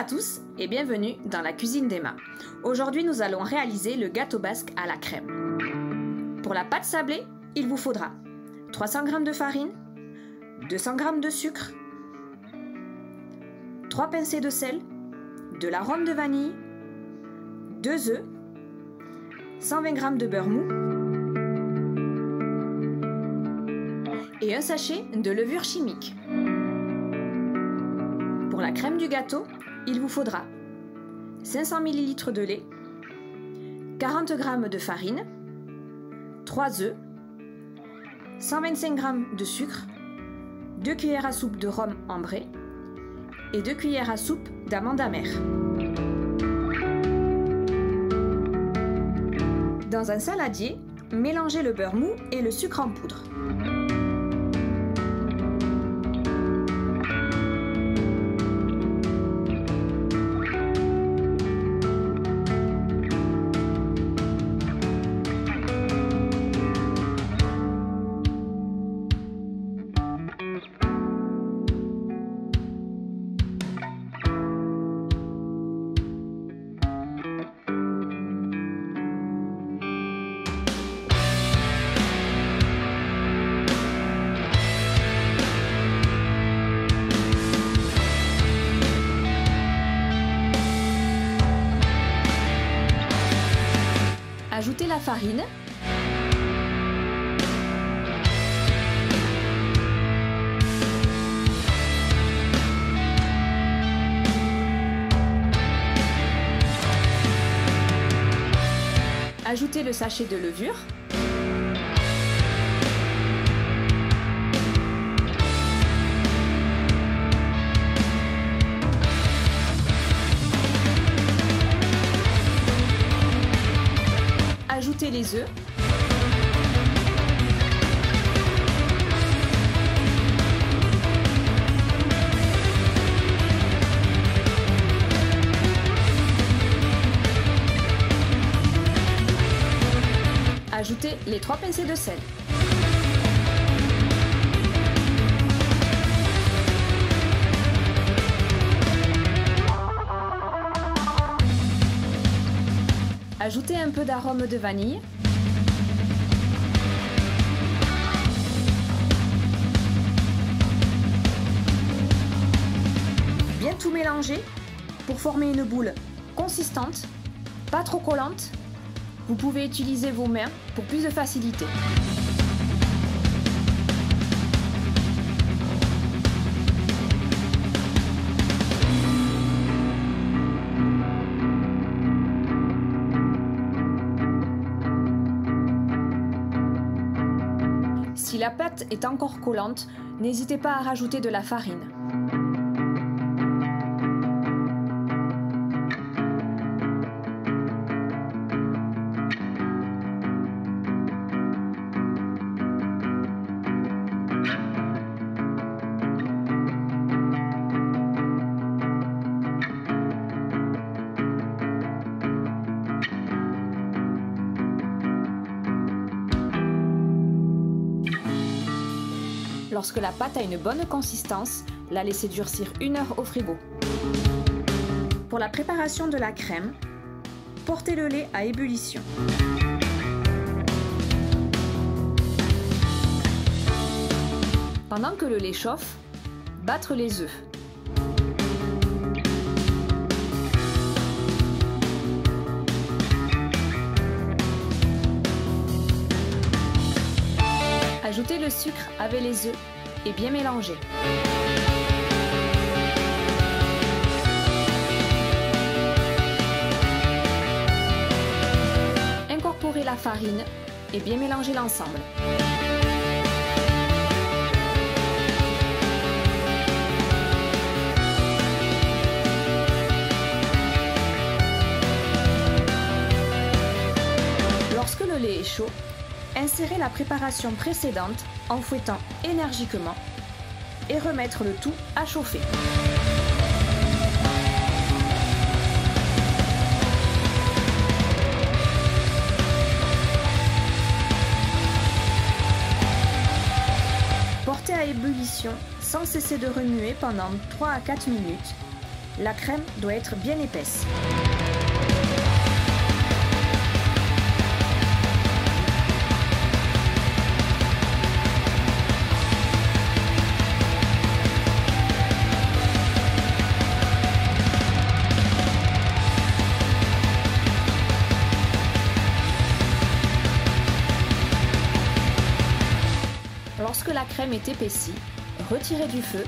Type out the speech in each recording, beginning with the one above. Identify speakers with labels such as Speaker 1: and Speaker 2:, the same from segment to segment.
Speaker 1: tous et bienvenue dans la cuisine d'Emma. Aujourd'hui, nous allons réaliser le gâteau basque à la crème. Pour la pâte sablée, il vous faudra 300 g de farine, 200 g de sucre, 3 pincées de sel, de l'arôme de vanille, 2 œufs, 120 g de beurre mou et un sachet de levure chimique. Pour la crème du gâteau, il vous faudra 500 ml de lait, 40 g de farine, 3 œufs, 125 g de sucre, 2 cuillères à soupe de rhum ambré et 2 cuillères à soupe d'amandes amères. Dans un saladier, mélangez le beurre mou et le sucre en poudre. Ajoutez la farine, ajoutez le sachet de levure, ajoutez les œufs, ajoutez les 3 pincées de sel. Ajoutez un peu d'arôme de vanille. Bien tout mélanger pour former une boule consistante, pas trop collante. Vous pouvez utiliser vos mains pour plus de facilité. Si la pâte est encore collante, n'hésitez pas à rajouter de la farine. Lorsque la pâte a une bonne consistance, la laissez durcir 1 heure au frigo. Pour la préparation de la crème, portez le lait à ébullition. Pendant que le lait chauffe, battre les œufs. Ajoutez le sucre avec les œufs et bien mélanger. Incorporez la farine et bien mélanger l'ensemble. Lorsque le lait est chaud, insérez la préparation précédente en fouettant énergiquement et remettre le tout à chauffer. Portez à ébullition sans cesser de remuer pendant 3 à 4 minutes La crème doit être bien épaisse. Lorsque la crème est épaissie, retirez du feu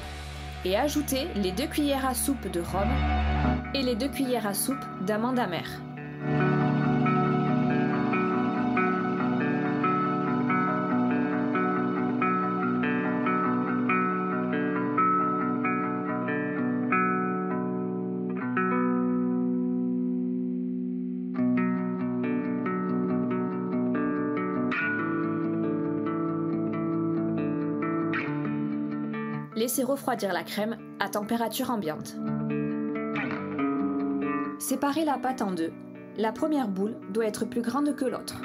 Speaker 1: et ajoutez les 2 cuillères à soupe de rhum et les 2 cuillères à soupe d'amandes amères. Laissez refroidir la crème à température ambiante. Séparez la pâte en deux. La première boule doit être plus grande que l'autre.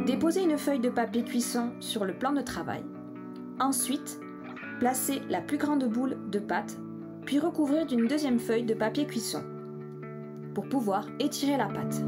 Speaker 1: Déposez une feuille de papier cuisson sur le plan de travail. Ensuite, placez la plus grande boule de pâte, puis recouvrir d'une deuxième feuille de papier cuisson pour pouvoir étirer la pâte.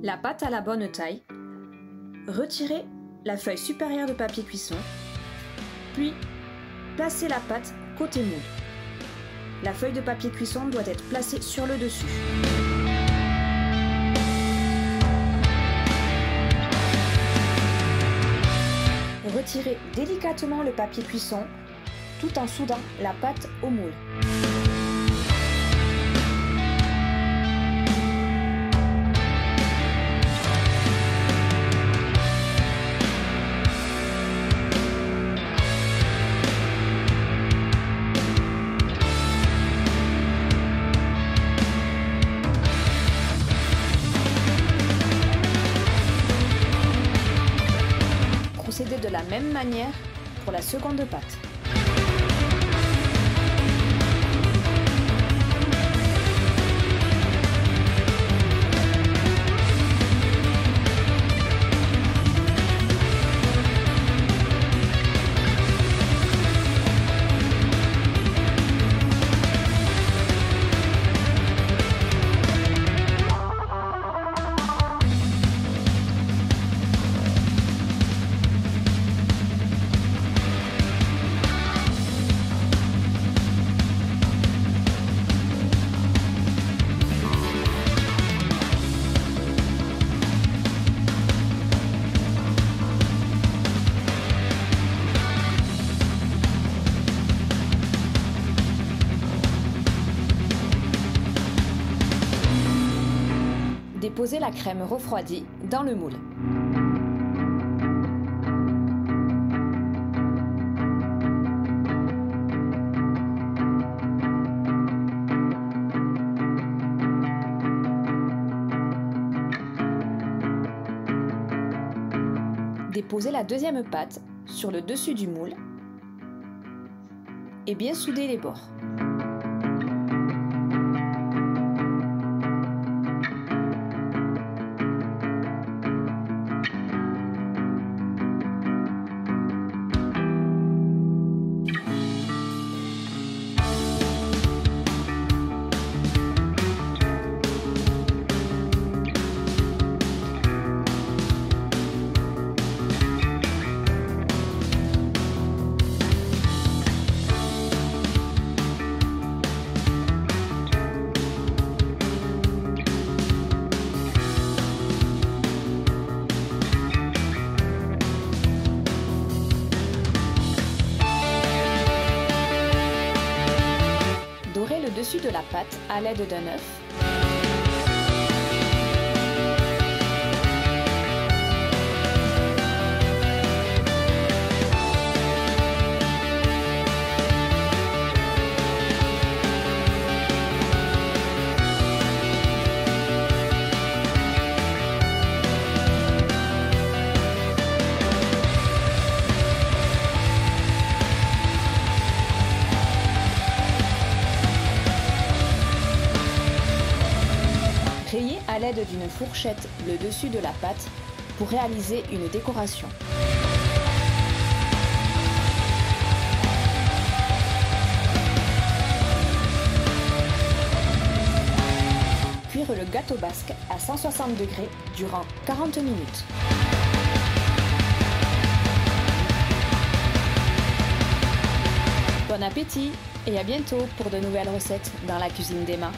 Speaker 1: La pâte à la bonne taille, retirez la feuille supérieure de papier cuisson, puis placez la pâte côté moule. La feuille de papier cuisson doit être placée sur le dessus. Retirez délicatement le papier cuisson tout en soudant la pâte au moule. Procédez de la même manière pour la seconde pâte. Déposez la crème refroidie dans le moule. Déposez la deuxième pâte sur le dessus du moule et bien souder les bords. dessus de la pâte à l'aide d'un œuf. Rayez à l'aide d'une fourchette le dessus de la pâte pour réaliser une décoration. Cuire le gâteau basque à 160 degrés durant 40 minutes. Bon appétit et à bientôt pour de nouvelles recettes dans la cuisine d'Emma.